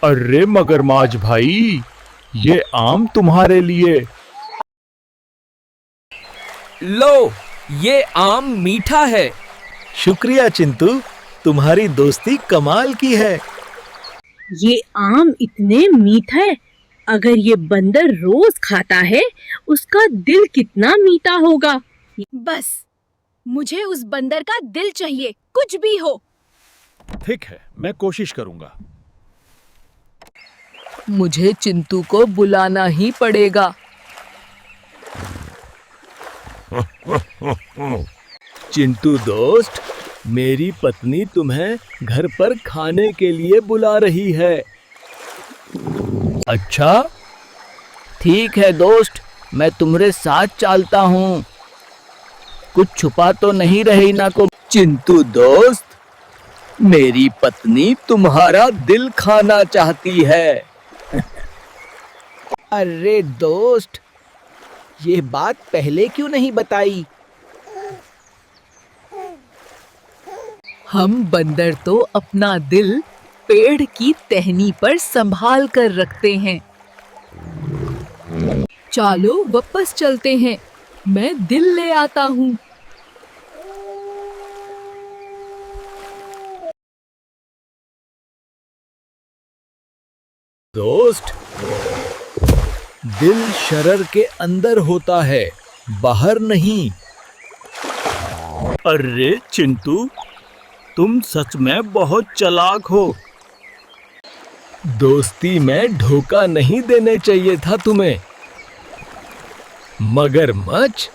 अरे मगरमाछ भाई, ये आम तुम्हारे लिए। लो, ये आम मीठा है। शुक्रिया चिंटू, तुम्हारी दोस्ती कमाल की है। ये आम इतने मीठा है, अगर ये बंदर रोज खाता है उसका दिल कितना मीठा होगा। बस, मुझे उस बंदर का दिल चाहिए, कुछ भी हो। ठीक है, मैं कोशिश करूंगा। मुझे चिंटू को बुलाना ही पड़ेगा। चिंटू दोस्त, मेरी पत्नी तुम्हें घर पर खाने के लिए बुला रही है। अच्छा, ठीक है दोस्त, मैं तुम्हारे साथ चलता हूँ। कुछ छुपा तो नहीं रही ना को। चिंटू दोस्त, मेरी पत्नी तुम्हारा दिल खाना चाहती है। अरे दोस्त, ये बात पहले क्यों नहीं बताई? हम बंदर तो अपना दिल पेड़ की टहनी पर संभाल कर रखते हैं। चलो वापस चलते हैं, मैं दिल ले आता हूँ। दोस्त, दिल शरर के अंदर होता है, बाहर नहीं। अरे चिंटू, तुम सच में बहुत चालाक हो। दोस्ती में धोखा नहीं देने चाहिए था तुम्हें। मगरमच्छ